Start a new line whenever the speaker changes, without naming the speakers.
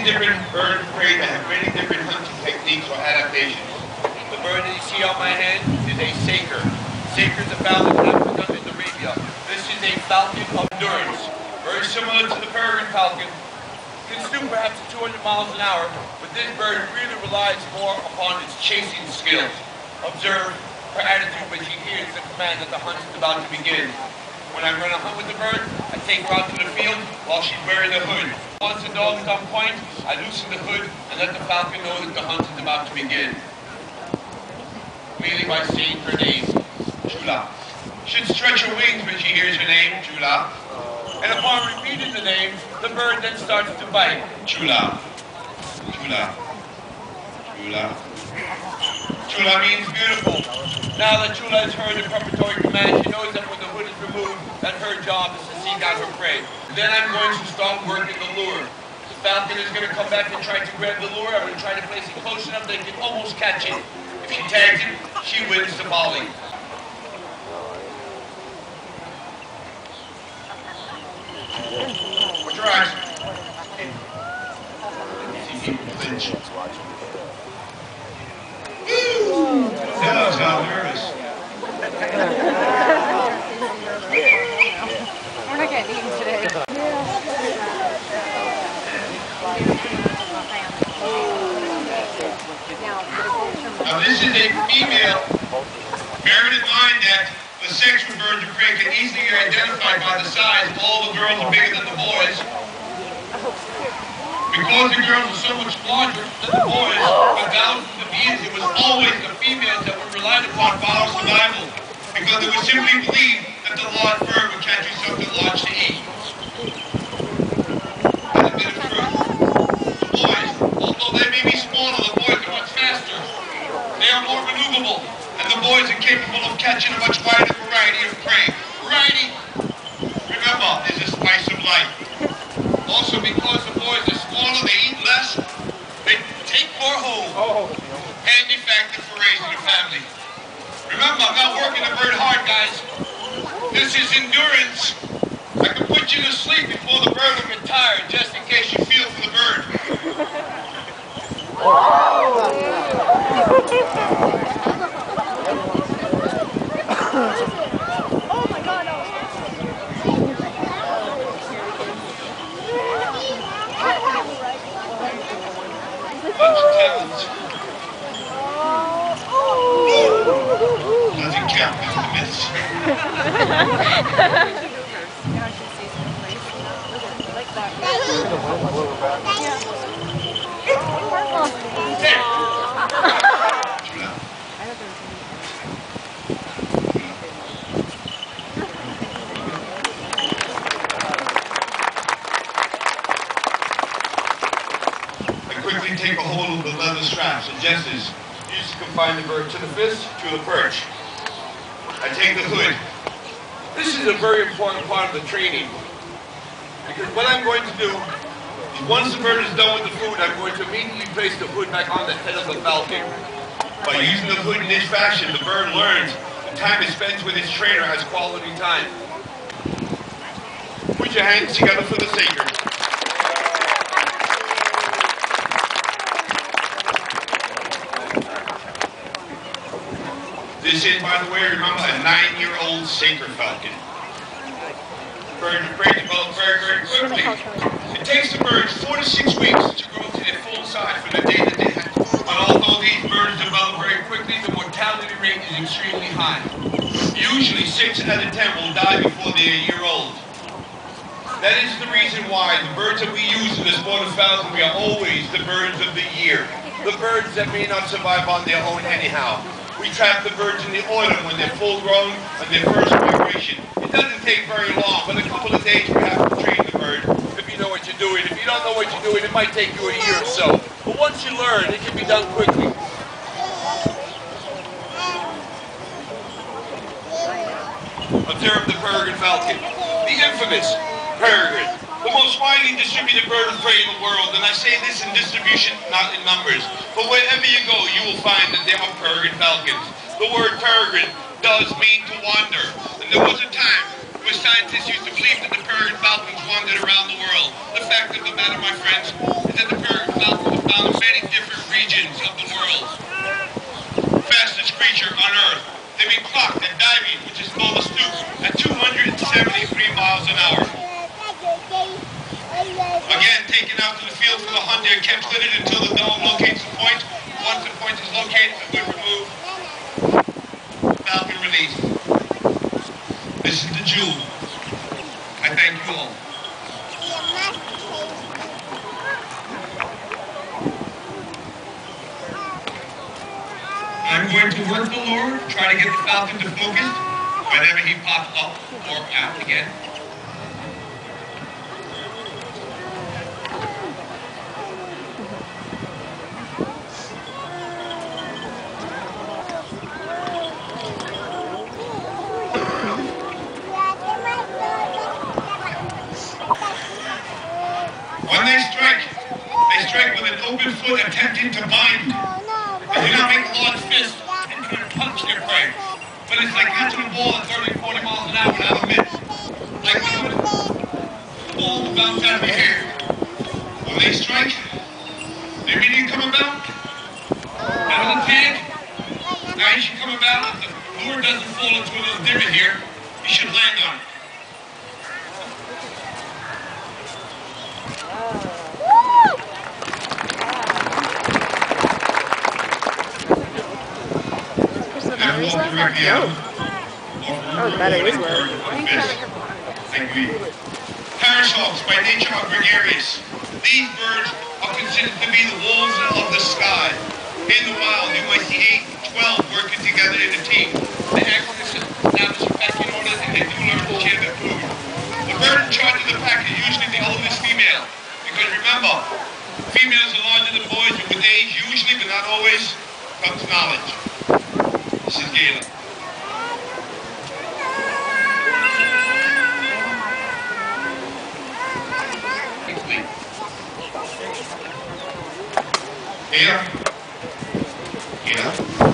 different birds of prey that have many different hunting techniques or adaptations.
The bird that you see on my hand is a saker. Saker is found in Africa and Arabia. This is a falcon of endurance. Very similar to the peregrine falcon. Can stoop perhaps 200 miles an hour, but this bird really relies more upon its chasing skills. Observe her attitude when she hears the command that the hunt is about to begin. When I run a hunt with the bird, I take her out to the field while she's wearing the hood. Once the dog is on point, I loosen the hood and let the falcon know that the hunt is about to begin. Merely by saying her name, Chula. She should stretch her wings when she hears her name, Chula. And upon repeating the name, the bird then starts to bite. Chula. Chula. Chula. Chula means beautiful. Now that Chula has heard the preparatory command, she knows that when the hood is removed, that her job is to seek out her prey. Then I'm going to start working the lure. The falcon is going to come back and try to grab the lure. I'm going to try to place it close enough that it can almost catch it. If she tags it, she wins the volley. What's your eyes? See people flinch. Hello, how nervous.
We're not getting eaten today.
Now this is a female. Bear in mind that the sexual birds of prey can easily be identified by the size. All the girls are bigger than the boys. Because the girls are so much larger than the boys, for thousands of years it was always the females that were relied upon for our survival. Because it was simply believed that the large bird would catch you something large to eat. That's a bit of truth. The boys, although they may be smaller, the boys are much faster. They are more maneuverable, and the boys are capable of catching a much wider variety of prey. Variety, remember, is the spice of life. Also, because the boys are smaller, they eat less, they take more home. Handy factor for raising a family. Remember, I'm not working the bird hard, guys. This is endurance. I can put you to sleep before the bird will get tired, just in case you feel for the bird.
Oh my God, no.
Doesn't count, Mr. Miss. Quickly take a hold of the leather straps and gestures used to confine the bird to the fist, to the perch. I take the hood.
This is a very important part of the training. Because what I'm going to do is once the bird is done with the food, I'm going to immediately place the hood back on the head of the falcon.
By using the hood in this fashion, the bird learns the time it spends with its trainer has quality time. Put your hands together for the saker. This is, by the way, remember, a 9-year-old saker falcon. Birds of prey develop very, very quickly. It takes the birds 4 to 6 weeks to grow to their full size from the day that they hatch. But although these birds develop very quickly, the mortality rate is extremely high. Usually 6 out of 10 will die before they're a year old. That is the reason why the birds that we use in the sport of falcon, we are always the birds of the year. The birds that may not survive on their own anyhow. We trap the birds in the autumn when they're full grown on their first migration. It doesn't take very long, but a couple of days we have to train the bird if you know what you're doing. If you don't know what you're doing, it might take you a year or so. But once you learn, it can be done quickly. Observe the peregrine falcon, the infamous peregrine, the most widely distributed bird of prey in the world, and I say this in distribution, not in numbers. But wherever you go, you will find that there are peregrine falcons. The word peregrine does mean to wander, and there was a time where scientists used to believe that the peregrine falcons wandered around the world. The fact of the matter, my friends, is that the peregrine falcons are found in many different regions of the world. Fastest creature on Earth. They've been clocked at diving, which is below the stoop, at 273 miles an hour. Again, taken out to the field for the hunt, they're kept hooded until the dome locates the point. Once the point is located, the hood removed. Falcon released. This is the jewel. I thank you all. I'm going to work the lure, try to get the falcon to focus whenever he pops up or out again. When they strike with an open foot attempting to bind. They do not make a large fist and try to punch their prey. But it's like catching a ball at 30, 40 miles an hour and have a miss. Like the ball will bounce out of your hair. When they strike, they immediately come about. And with a tag, now you should come about. If the lure doesn't fall into a little divot here, you should land on it.
Oh, the battery is low.
Parish hawks by nature are gregarious. These birds are considered to be the wolves of the sky. In the wild, you might see 8, 12 working together in a team. They act to establish a pecking order and they do learn to share their food. The bird in charge of the pack is usually the oldest female. Because remember, females are larger than boys, and with age, usually but not always, comes knowledge. This is Gayla. Gayla? Gayla?